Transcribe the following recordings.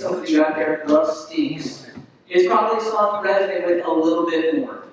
some of you out there love stinks, is probably a song you resonate with a little bit more.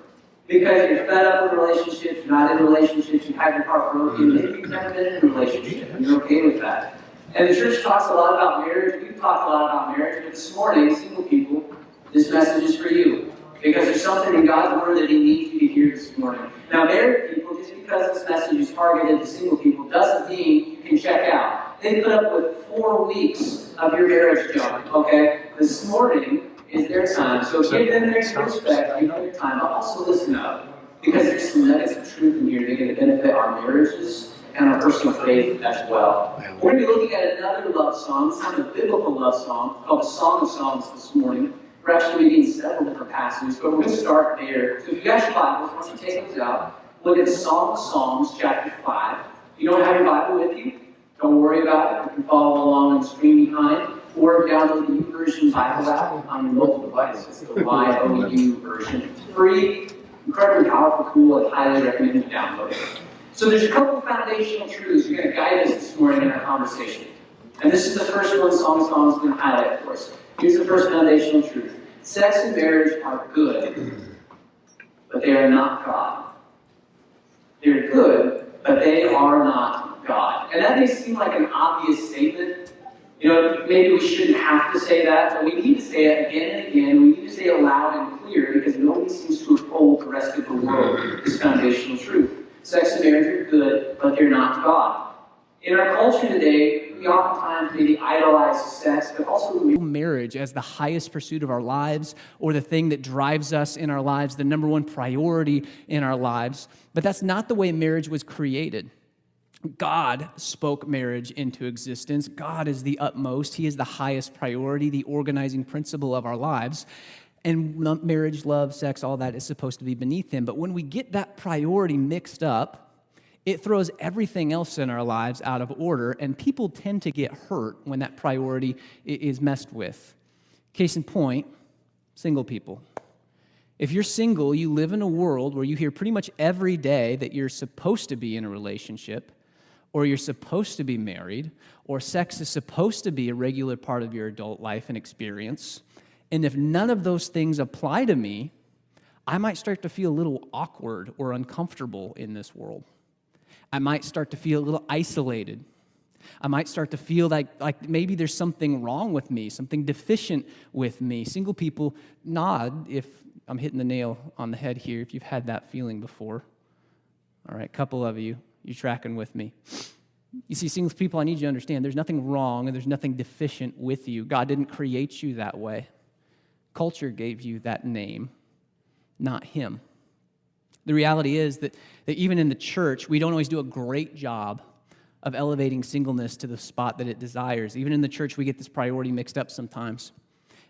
Because you're fed up with relationships, you're not in relationships, you have your heart broken, maybe you've never been in a relationship, and you're okay with that. And the church talks a lot about marriage, we've talked a lot about marriage, but this morning, single people, this message is for you. Because there's something in God's Word that He needs you to hear this morning. Now, married people, just because this message is targeted to single people, doesn't mean you can check out. They put up with 4 weeks of your marriage junk, okay? This morning is their time. So give them their respect, give them their time, but also listen up. Because there's some nuggets of truth in here that are going to benefit our marriages and our personal faith as well. We're going to be looking at another love song. This time a biblical love song called the Song of Songs this morning. We're actually reading several different passages, but we're going to start there. So if you got your Bibles, why don't you take those out, look at Song of Songs, chapter 5. If you don't have your Bible with you, don't worry about it. You can follow along on the screen behind, or download the YouVersion Bible app on your mobile device. It's the YOU version. It's free, incredibly powerful tool. I highly recommend you download it. So there's a couple foundational truths that are going to guide us this morning in our conversation. And this is the first one Song of Songs is going to highlight for us. Here's the first foundational truth. Sex and marriage are good, but they are not God. They're good, but they are not God. And that may seem like an obvious statement. You know, maybe we shouldn't have to say that, but we need to say it again and again. We need to say it loud and clear because nobody seems to uphold the rest of the world this foundational truth. Sex and marriage are good, but they're not God. In our culture today, we oftentimes maybe idolize sex, but also marriage as the highest pursuit of our lives or the thing that drives us in our lives, the number one priority in our lives. But that's not the way marriage was created. God spoke marriage into existence. God is the utmost. He is the highest priority, the organizing principle of our lives. And marriage, love, sex, all that is supposed to be beneath Him. But when we get that priority mixed up, it throws everything else in our lives out of order, and people tend to get hurt when that priority is messed with. Case in point, single people. If you're single, you live in a world where you hear pretty much every day that you're supposed to be in a relationship, or you're supposed to be married, or sex is supposed to be a regular part of your adult life and experience. And if none of those things apply to me, I might start to feel a little awkward or uncomfortable in this world. I might start to feel a little isolated. I might start to feel like maybe there's something wrong with me, something deficient with me. Single people, nod if I'm hitting the nail on the head here, if you've had that feeling before. All right, a couple of you, you're tracking with me. You see, single people, I need you to understand there's nothing wrong and there's nothing deficient with you. God didn't create you that way. Culture gave you that name, not Him. The reality is that even in the church, we don't always do a great job of elevating singleness to the spot that it desires. Even in the church, we get this priority mixed up sometimes.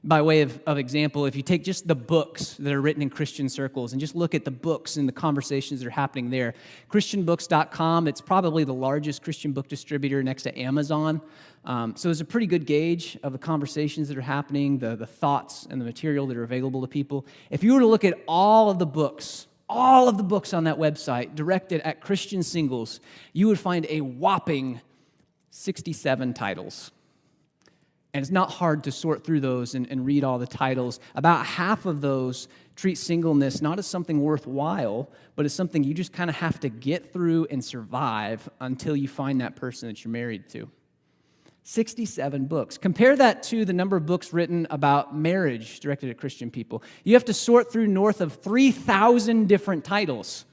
By way of example, if you take just the books that are written in Christian circles and just look at the books and the conversations that are happening there, ChristianBooks.com, it's probably the largest Christian book distributor next to Amazon. So it's a pretty good gauge of the conversations that are happening, the thoughts and the material that are available to people. If you were to look at all of the books on that website directed at Christian singles, you would find a whopping 67 titles. And it's not hard to sort through those and read all the titles. About half of those treat singleness not as something worthwhile, but as something you just kind of have to get through and survive until you find that person that you're married to. 67 books. Compare that to the number of books written about marriage directed at Christian people. You have to sort through north of 3,000 different titles.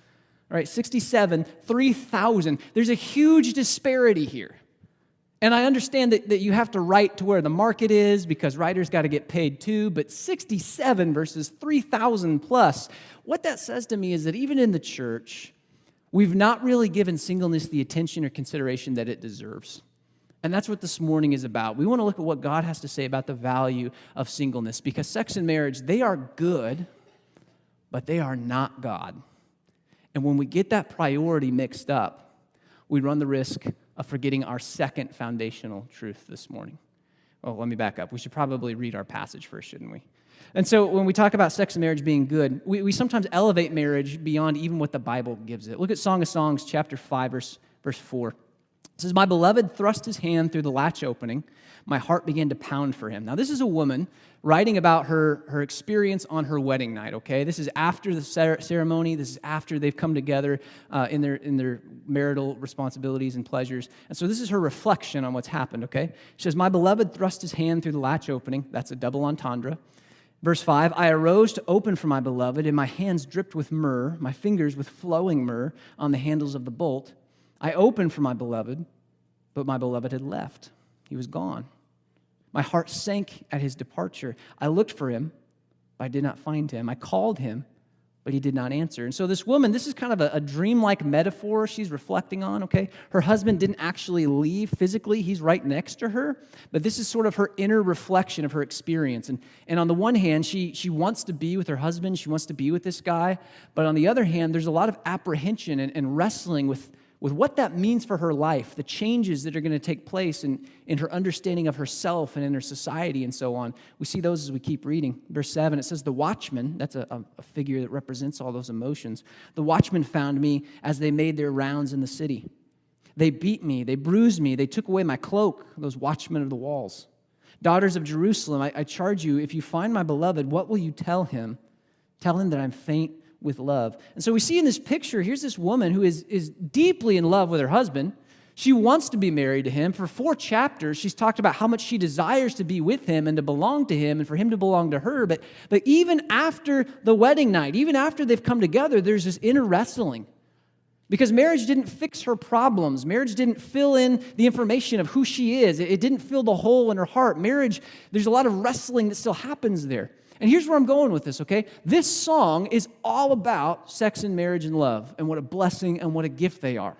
All right, 67, 3,000. There's a huge disparity here. And I understand that you have to write to where the market is because writers got to get paid too, but 67 versus 3,000 plus, what that says to me is that even in the church, we've not really given singleness the attention or consideration that it deserves. And that's what this morning is about. We want to look at what God has to say about the value of singleness because sex and marriage, they are good, but they are not God. And when we get that priority mixed up, we run the risk of forgetting our second foundational truth this morning. Well, let me back up. We should probably read our passage first, shouldn't we? And so when we talk about sex and marriage being good, we sometimes elevate marriage beyond even what the Bible gives it. Look at Song of Songs, chapter 5, verse 4. It says, my beloved thrust his hand through the latch opening. My heart began to pound for him. Now, this is a woman writing about her experience on her wedding night, okay? This is after the ceremony. This is after they've come together in their marital responsibilities and pleasures. And so this is her reflection on what's happened, okay? She says, my beloved thrust his hand through the latch opening. That's a double entendre. Verse 5, I arose to open for my beloved, and my hands dripped with myrrh, my fingers with flowing myrrh on the handles of the bolt. I opened for my beloved, but my beloved had left. He was gone. My heart sank at his departure. I looked for him, but I did not find him. I called him, but he did not answer. And so this woman, this is kind of a dreamlike metaphor she's reflecting on, okay? Her husband didn't actually leave physically. He's right next to her. But this is sort of her inner reflection of her experience. And on the one hand, she wants to be with her husband. She wants to be with this guy. But on the other hand, there's a lot of apprehension and wrestling with what that means for her life, the changes that are going to take place in her understanding of herself and in her society and so on. We see those as we keep reading. Verse 7, it says, the watchman, that's a figure that represents all those emotions. The watchmen found me as they made their rounds in the city. They beat me, they bruised me, they took away my cloak, those watchmen of the walls. Daughters of Jerusalem, I charge you, if you find my beloved, what will you tell him? Tell him that I'm faint with love. And so we see in this picture, here's this woman who is deeply in love with her husband. She wants to be married to him. For 4 chapters, she's talked about how much she desires to be with him and to belong to him and for him to belong to her. But even after the wedding night, even after they've come together, there's this inner wrestling. Because marriage didn't fix her problems. Marriage didn't fill in the information of who she is. It didn't fill the hole in her heart. Marriage, there's a lot of wrestling that still happens there. And here's where I'm going with this, okay? This song is all about sex and marriage and love and what a blessing and what a gift they are.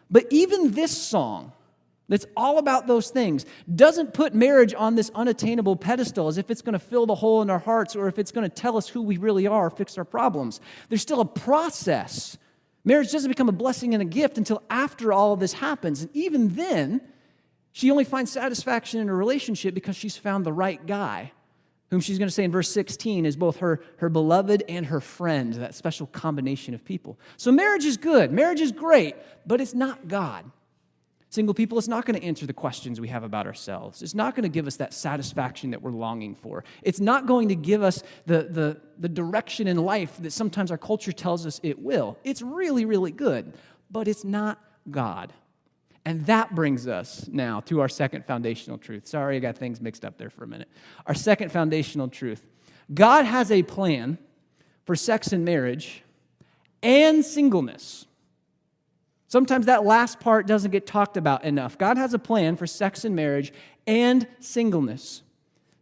But even this song, that's all about those things, doesn't put marriage on this unattainable pedestal as if it's going to fill the hole in our hearts or if it's going to tell us who we really are, fix our problems. There's still a process. Marriage doesn't become a blessing and a gift until after all of this happens. And even then, she only finds satisfaction in a relationship because she's found the right guy, whom she's going to say in verse 16 is both her beloved and her friend, that special combination of people. So marriage is good. Marriage is great, but it's not God. Single people, it's not going to answer the questions we have about ourselves. It's not going to give us that satisfaction that we're longing for. It's not going to give us the direction in life that sometimes our culture tells us it will. It's really, really good, but it's not God. And that brings us now to our second foundational truth. Sorry, I got things mixed up there for a minute. Our second foundational truth. God has a plan for sex and marriage and singleness. Sometimes that last part doesn't get talked about enough. God has a plan for sex and marriage and singleness.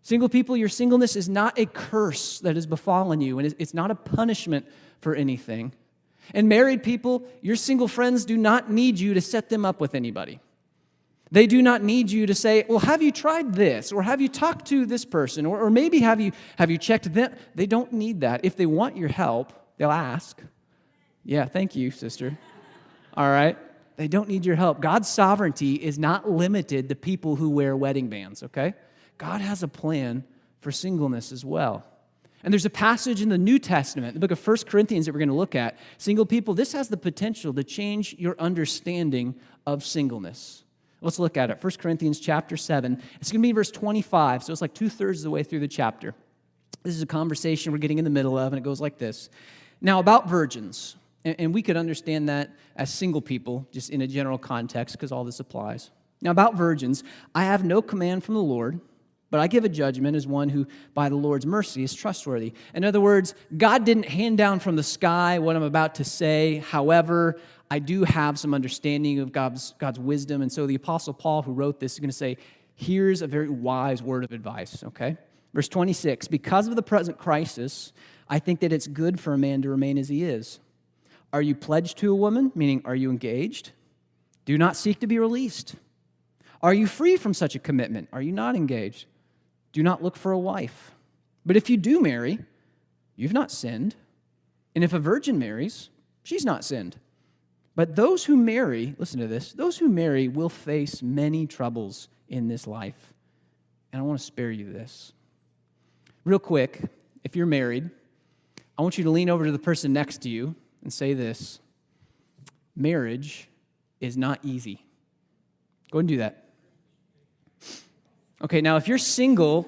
Single people, your singleness is not a curse that has befallen you, and it's not a punishment for anything. And married people, your single friends do not need you to set them up with anybody. They do not need you to say, well, have you tried this? Or have you talked to this person? Or maybe have you checked them? They don't need that. If they want your help, they'll ask. Yeah, thank you, sister. All right? They don't need your help. God's sovereignty is not limited to people who wear wedding bands, okay? God has a plan for singleness as well. And there's a passage in the New Testament, the book of 1 Corinthians that we're going to look at. Single people, this has the potential to change your understanding of singleness. Let's look at it. 1 Corinthians chapter 7. It's going to be verse 25, so it's like 2/3 of the way through the chapter. This is a conversation we're getting in the middle of, and it goes like this. Now, about virgins, and we could understand that as single people, just in a general context, because all this applies. Now, about virgins, I have no command from the Lord, but I give a judgment as one who, by the Lord's mercy, is trustworthy. In other words, God didn't hand down from the sky what I'm about to say. However, I do have some understanding of God's wisdom. And so the Apostle Paul, who wrote this, is going to say, here's a very wise word of advice, okay? Verse 26, because of the present crisis, I think that it's good for a man to remain as he is. Are you pledged to a woman? Meaning, are you engaged? Do not seek to be released. Are you free from such a commitment? Are you not engaged? Do not look for a wife. But if you do marry, you've not sinned. And if a virgin marries, she's not sinned. But those who marry, listen to this, those who marry will face many troubles in this life. And I want to spare you this. Real quick, if you're married, I want you to lean over to the person next to you and say this: marriage is not easy. Go ahead and do that. Okay, now if you're single,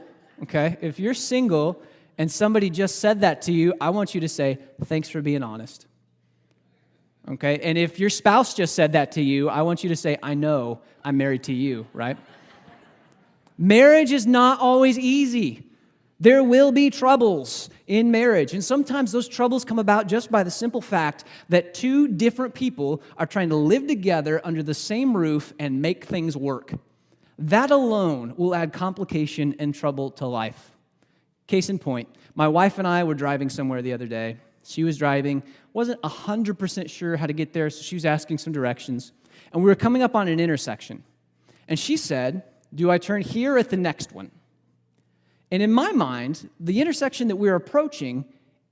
and somebody just said that to you, I want you to say, thanks for being honest. Okay, and if your spouse just said that to you, I want you to say, I know I'm married to you, right? Marriage is not always easy. There will be troubles in marriage, and sometimes those troubles come about just by the simple fact that two different people are trying to live together under the same roof and make things work. That alone will add complication and trouble to life. Case in point, my wife and I were driving somewhere the other day. She was driving, wasn't 100% sure how to get there, so she was asking some directions. And we were coming up on an intersection. And she said, do I turn here or at the next one? And in my mind, the intersection that we're approaching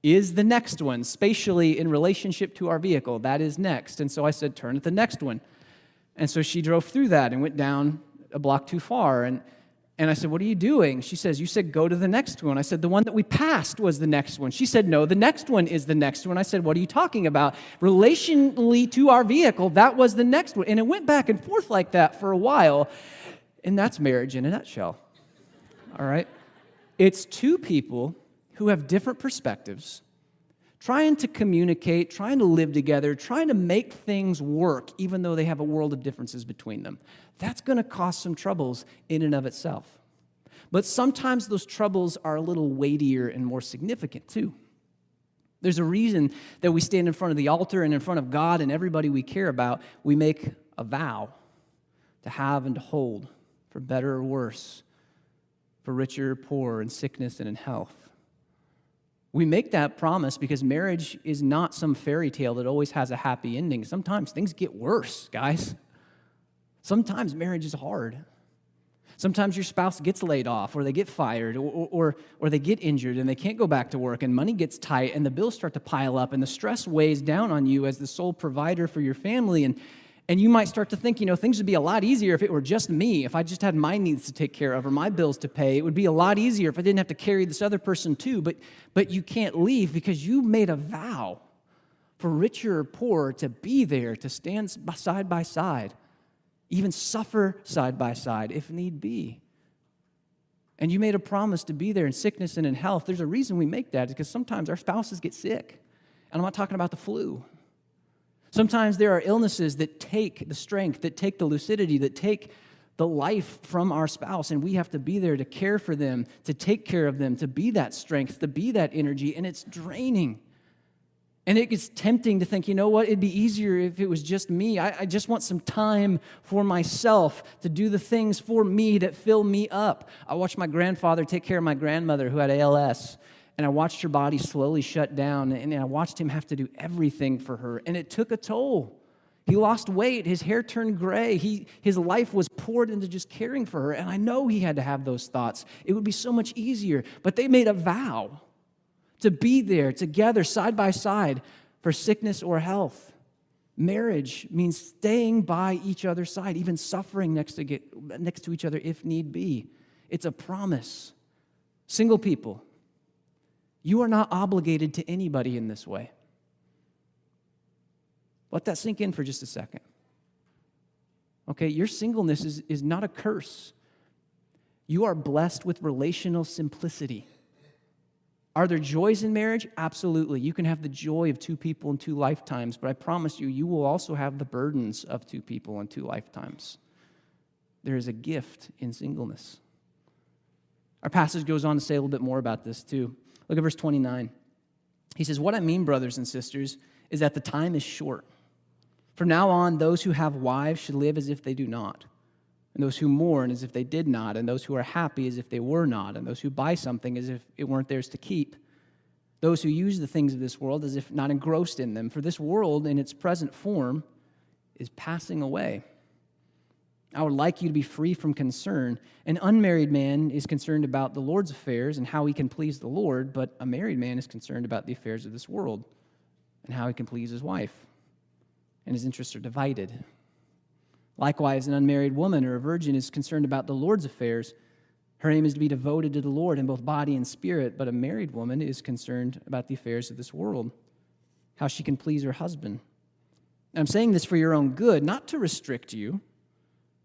is the next one, spatially in relationship to our vehicle. That is next. And so I said, turn at the next one. And so she drove through that and went down a block too far. And I said, what are you doing? She says, you said go to the next one. I said, the one that we passed was the next one. She said, no, the next one is the next one. I said, what are you talking about? Relationally to our vehicle, that was the next one. And it went back and forth like that for a while. And that's marriage in a nutshell. All right? It's two people who have different perspectives, trying to communicate, trying to live together, trying to make things work, even though they have a world of differences between them. That's going to cause some troubles in and of itself. But sometimes those troubles are a little weightier and more significant too. There's a reason that we stand in front of the altar and in front of God and everybody we care about, we make a vow to have and to hold, for better or worse, for richer or poorer, in sickness and in health. We make that promise because marriage is not some fairy tale that always has a happy ending. Sometimes things get worse, guys. Sometimes marriage is hard. Sometimes your spouse gets laid off, or they get fired, or they get injured, and they can't go back to work, and money gets tight, and the bills start to pile up, and the stress weighs down on you as the sole provider for your family, and you might start to think, things would be a lot easier if it were just me, if I just had my needs to take care of or my bills to pay. It would be a lot easier if I didn't have to carry this other person too, but you can't leave because you made a vow for richer or poorer to be there, to stand side by side, even suffer side by side if need be. And you made a promise to be there in sickness and in health. There's a reason we make that, because sometimes our spouses get sick. And I'm not talking about the flu. Sometimes there are illnesses that take the strength, that take the lucidity, that take the life from our spouse, and we have to be there to care for them, to take care of them, to be that strength, to be that energy, and it's draining. And it gets tempting to think, it'd be easier if it was just me. I just want some time for myself to do the things for me that fill me up. I watched my grandfather take care of my grandmother who had ALS, and I watched her body slowly shut down, and I watched him have to do everything for her, and it took a toll. He lost weight. His hair turned gray. His life was poured into just caring for her, and I know he had to have those thoughts. It would be so much easier, but they made a vow to be there together, side by side, for sickness or health. Marriage means staying by each other's side, even suffering next to each other if need be. It's a promise. Single people, you are not obligated to anybody in this way. Let that sink in for just a second. Okay, your singleness is not a curse. You are blessed with relational simplicity. Are there joys in marriage? Absolutely. You can have the joy of two people in two lifetimes, but I promise you, you will also have the burdens of two people in two lifetimes. There is a gift in singleness. Our passage goes on to say a little bit more about this too. Look at verse 29. He says, "What I mean, brothers and sisters, is that the time is short. From now on, those who have wives should live as if they do not, and those who mourn as if they did not, and those who are happy as if they were not, and those who buy something as if it weren't theirs to keep. Those who use the things of this world as if not engrossed in them, for this world in its present form is passing away. I would like you to be free from concern. An unmarried man is concerned about the Lord's affairs and how he can please the Lord, but a married man is concerned about the affairs of this world and how he can please his wife, and his interests are divided. Likewise, an unmarried woman or a virgin is concerned about the Lord's affairs. Her aim is to be devoted to the Lord in both body and spirit, but a married woman is concerned about the affairs of this world, how she can please her husband. I'm saying this for your own good, not to restrict you,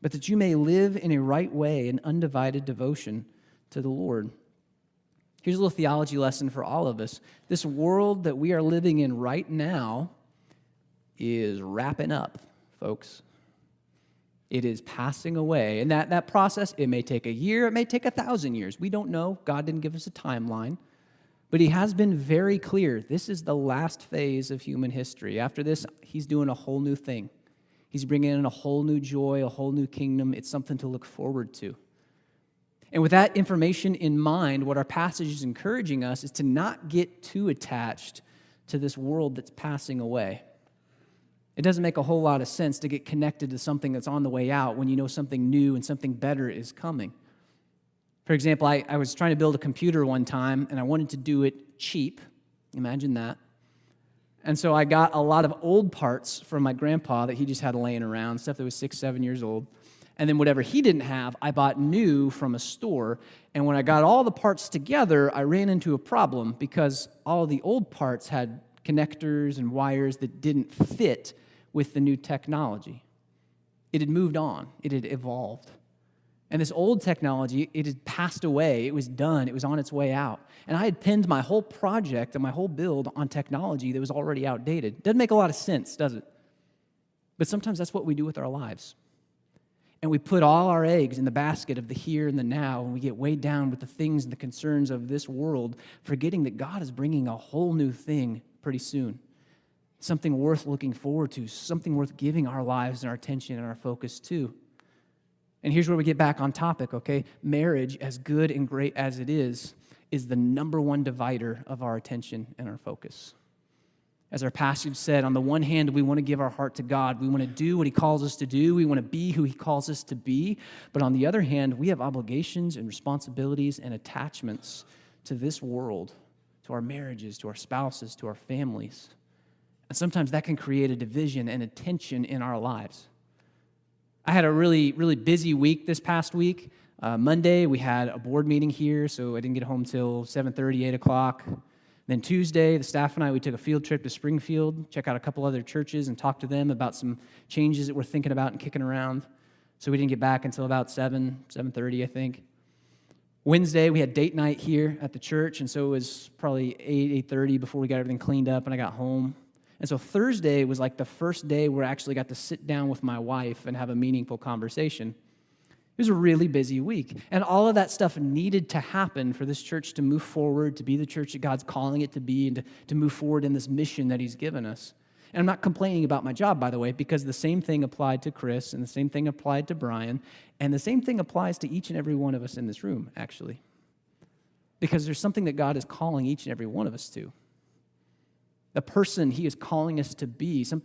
but that you may live in a right way in undivided devotion to the Lord. Here's a little theology lesson for all of us. This world that we are living in right now is wrapping up, folks. It is passing away. And that process, it may take a year, it may take 1,000 years. We don't know. God didn't give us a timeline. But he has been very clear. This is the last phase of human history. After this, he's doing a whole new thing. He's bringing in a whole new joy, a whole new kingdom. It's something to look forward to. And with that information in mind, what our passage is encouraging us is to not get too attached to this world that's passing away. It doesn't make a whole lot of sense to get connected to something that's on the way out when you know something new and something better is coming. For example, I was trying to build a computer one time, and I wanted to do it cheap. Imagine that. And so I got a lot of old parts from my grandpa that he just had laying around, stuff that was 6, 7 years old. And then whatever he didn't have, I bought new from a store. And when I got all the parts together, I ran into a problem because all the old parts had connectors and wires that didn't fit with the new technology. It had moved on. It had evolved. And this old technology, it had passed away. It was done. It was on its way out. And I had pinned my whole project and my whole build on technology that was already outdated. Doesn't make a lot of sense, does it? But sometimes that's what we do with our lives. And we put all our eggs in the basket of the here and the now, and we get weighed down with the things and the concerns of this world, forgetting that God is bringing a whole new thing pretty soon. Something worth looking forward to, something worth giving our lives and our attention and our focus to. And here's where we get back on topic, okay? Marriage, as good and great as it is the number one divider of our attention and our focus. As our passage said, on the one hand, we want to give our heart to God. We want to do what he calls us to do. We want to be who he calls us to be. But on the other hand, we have obligations and responsibilities and attachments to this world, to our marriages, to our spouses, to our families. And sometimes that can create a division and a tension in our lives. I had a really, really busy week this past week. Monday, we had a board meeting here, so I didn't get home till 7:30, 8 o'clock. Then Tuesday, the staff and I, we took a field trip to Springfield, check out a couple other churches and talk to them about some changes that we're thinking about and kicking around. So we didn't get back until about 7:30, I think. Wednesday, we had date night here at the church, and so it was probably 8:30 before we got everything cleaned up and I got home. And so Thursday was like the first day where I actually got to sit down with my wife and have a meaningful conversation. It was a really busy week. And all of that stuff needed to happen for this church to move forward, to be the church that God's calling it to be, and to move forward in this mission that he's given us. And I'm not complaining about my job, by the way, because the same thing applied to Chris, and the same thing applied to Brian, and the same thing applies to each and every one of us in this room, actually. Because there's something that God is calling each and every one of us to. The person he is calling us to be, some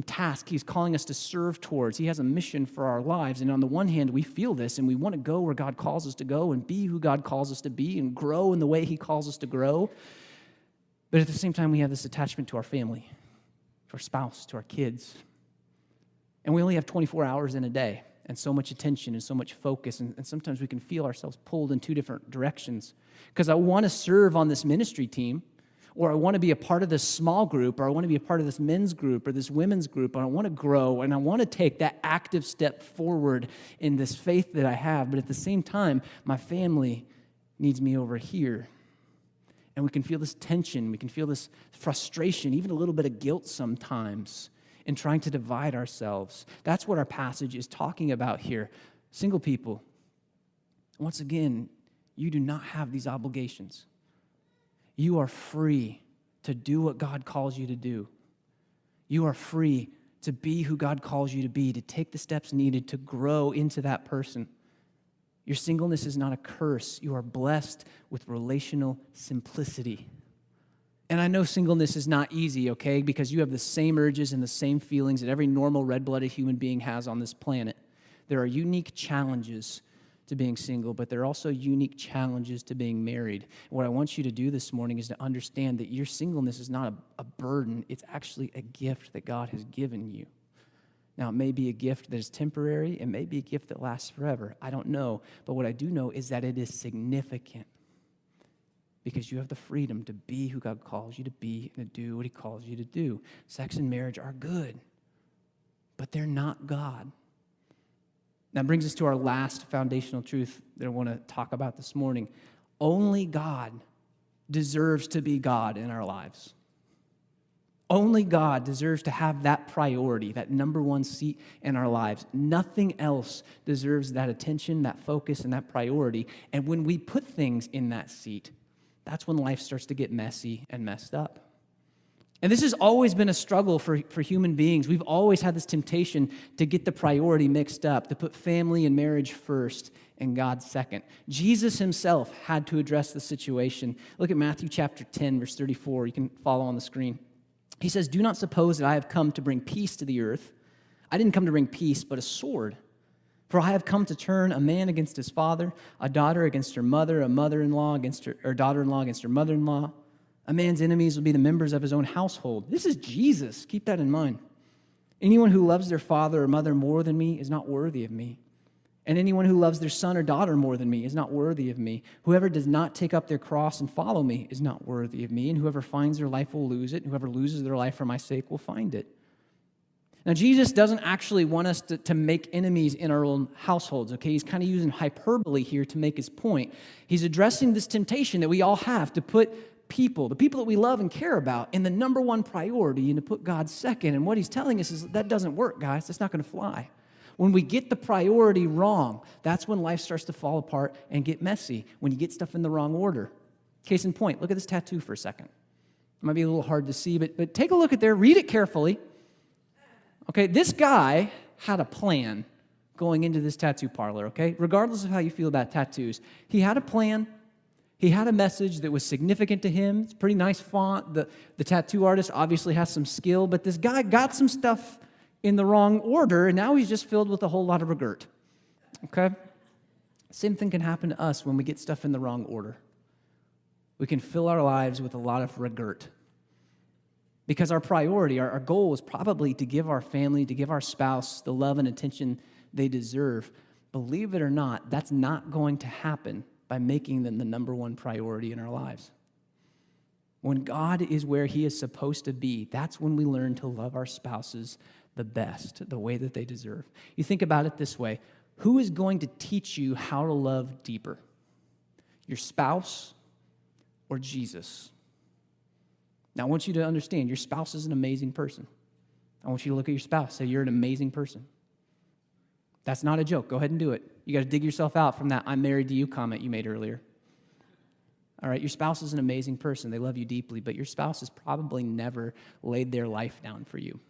task he's calling us to serve towards. He has a mission for our lives. And on the one hand, we feel this and we want to go where God calls us to go and be who God calls us to be and grow in the way he calls us to grow. But at the same time, we have this attachment to our family, to our spouse, to our kids. And we only have 24 hours in a day and so much attention and so much focus. And sometimes we can feel ourselves pulled in two different directions. Because I want to serve on this ministry team, or I want to be a part of this small group, or I want to be a part of this men's group or this women's group, and I want to grow, and I want to take that active step forward in this faith that I have, but at the same time, my family needs me over here. And we can feel this tension, we can feel this frustration, even a little bit of guilt sometimes in trying to divide ourselves. That's what our passage is talking about here. Single people, once again, you do not have these obligations. You are free to do what God calls you to do. You are free to be who God calls you to be, to take the steps needed to grow into that person. Your singleness is not a curse. You are blessed with relational simplicity. And I know singleness is not easy, okay, because you have the same urges and the same feelings that every normal red-blooded human being has on this planet. There are unique challenges to being single, but there are also unique challenges to being married. What I want you to do this morning is to understand that your singleness is not a burden. It's actually a gift that God has given you. Now, it may be a gift that is temporary. It may be a gift that lasts forever. I don't know. But what I do know is that it is significant because you have the freedom to be who God calls you to be and to do what he calls you to do. Sex and marriage are good, but they're not God. That brings us to our last foundational truth that I want to talk about this morning. Only God deserves to be God in our lives. Only God deserves to have that priority, that number one seat in our lives. Nothing else deserves that attention, that focus, and that priority. And when we put things in that seat, that's when life starts to get messy and messed up. And this has always been a struggle for human beings. We've always had this temptation to get the priority mixed up, to put family and marriage first and God second. Jesus himself had to address the situation. Look at Matthew chapter 10, verse 34. You can follow on the screen. He says, "Do not suppose that I have come to bring peace to the earth. I didn't come to bring peace, but a sword. For I have come to turn a man against his father, a daughter against her mother, a mother-in-law against her, or daughter-in-law against her mother-in-law. A man's enemies will be the members of his own household." This is Jesus. Keep that in mind. "Anyone who loves their father or mother more than me is not worthy of me. And anyone who loves their son or daughter more than me is not worthy of me. Whoever does not take up their cross and follow me is not worthy of me. And whoever finds their life will lose it. And whoever loses their life for my sake will find it." Now, Jesus doesn't actually want us to make enemies in our own households, okay? He's kind of using hyperbole here to make his point. He's addressing this temptation that we all have to put the people that we love and care about, in the number one priority and to put God second. And what he's telling us is that doesn't work, guys. That's not going to fly. When we get the priority wrong, that's when life starts to fall apart and get messy, when you get stuff in the wrong order. Case in point, look at this tattoo for a second. It might be a little hard to see, but take a look at there. Read it carefully. Okay, this guy had a plan going into this tattoo parlor, okay? Regardless of how you feel about tattoos, he had a plan. He had a message that was significant to him. It's a pretty nice font. The tattoo artist obviously has some skill, but this guy got some stuff in the wrong order, and now he's just filled with a whole lot of regret, okay? Same thing can happen to us when we get stuff in the wrong order. We can fill our lives with a lot of regret. Because our priority, our goal is probably to give our family, to give our spouse the love and attention they deserve. Believe it or not, that's not going to happen by making them the number one priority in our lives. When God is where he is supposed to be, that's when we learn to love our spouses the best, the way that they deserve. You think about it this way. Who is going to teach you how to love deeper? Your spouse or Jesus? Now, I want you to understand, your spouse is an amazing person. I want you to look at your spouse, say, "You're an amazing person." That's not a joke. Go ahead and do it. You got to dig yourself out from that "I'm married to you" comment you made earlier. All right, your spouse is an amazing person. They love you deeply, but your spouse has probably never laid their life down for you.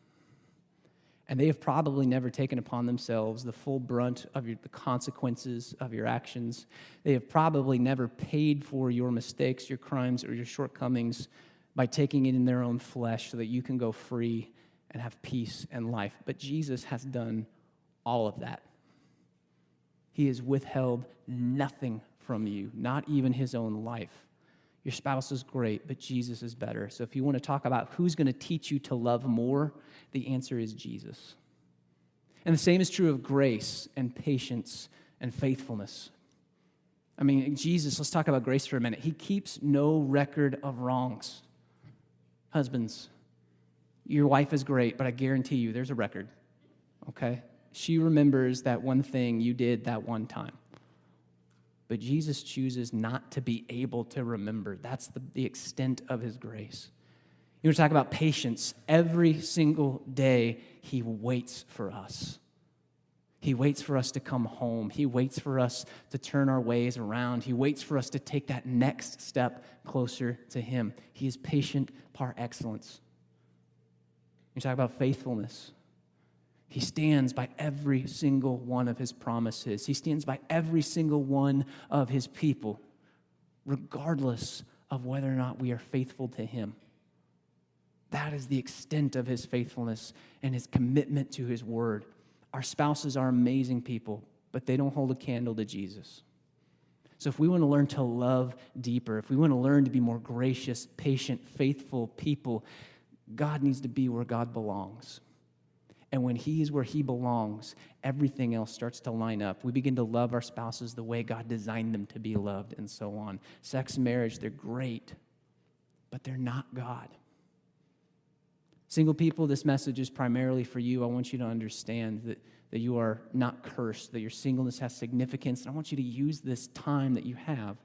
And they have probably never taken upon themselves the full brunt of the consequences of your actions. They have probably never paid for your mistakes, your crimes, or your shortcomings by taking it in their own flesh so that you can go free and have peace and life. But Jesus has done all of that. He has withheld nothing from you, not even his own life. Your spouse is great, but Jesus is better. So if you want to talk about who's going to teach you to love more, the answer is Jesus. And the same is true of grace and patience and faithfulness. I mean, Jesus, let's talk about grace for a minute. He keeps no record of wrongs. Husbands, your wife is great, but I guarantee you there's a record, okay? She remembers that one thing you did that one time. But Jesus chooses not to be able to remember. That's the extent of his grace. You want to talk about patience. Every single day, he waits for us. He waits for us to come home. He waits for us to turn our ways around. He waits for us to take that next step closer to him. He is patient par excellence. You talk about faithfulness. He stands by every single one of his promises. He stands by every single one of his people, regardless of whether or not we are faithful to him. That is the extent of his faithfulness and his commitment to his word. Our spouses are amazing people, but they don't hold a candle to Jesus. So if we want to learn to love deeper, if we want to learn to be more gracious, patient, faithful people, God needs to be where God belongs. And when he is where he belongs, everything else starts to line up. We begin to love our spouses the way God designed them to be loved, and so on. Sex and marriage, they're great, but they're not God. Single people, this message is primarily for you. I want you to understand that you are not cursed, that your singleness has significance, and I want you to use this time that you have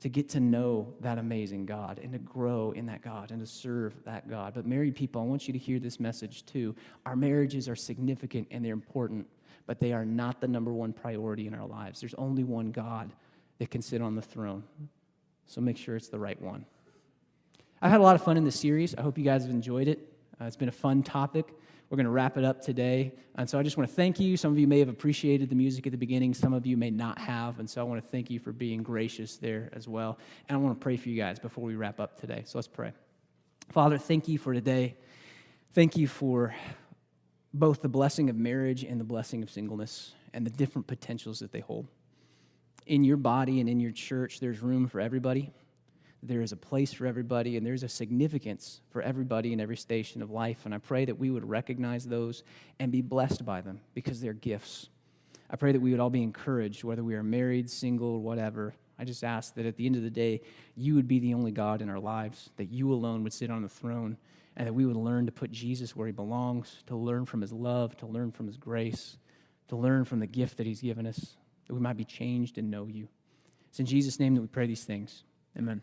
to get to know that amazing God and to grow in that God and to serve that God. But married people, I want you to hear this message too. Our marriages are significant and they're important, but they are not the number one priority in our lives. There's only one God that can sit on the throne. So make sure it's the right one. I've had a lot of fun in this series. I hope you guys have enjoyed it. It's been a fun topic. We're going to wrap it up today. And so I just want to thank you. Some of you may have appreciated the music at the beginning. Some of you may not have. And so I want to thank you for being gracious there as well. And I want to pray for you guys before we wrap up today. So let's pray. Father, thank you for today. Thank you for both the blessing of marriage and the blessing of singleness and the different potentials that they hold. In your body and in your church, there's room for everybody. There is a place for everybody, and there's a significance for everybody in every station of life. And I pray that we would recognize those and be blessed by them because they're gifts. I pray that we would all be encouraged, whether we are married, single, whatever. I just ask that at the end of the day, you would be the only God in our lives, that you alone would sit on the throne, and that we would learn to put Jesus where he belongs, to learn from his love, to learn from his grace, to learn from the gift that he's given us, that we might be changed and know you. It's in Jesus' name that we pray these things. Amen.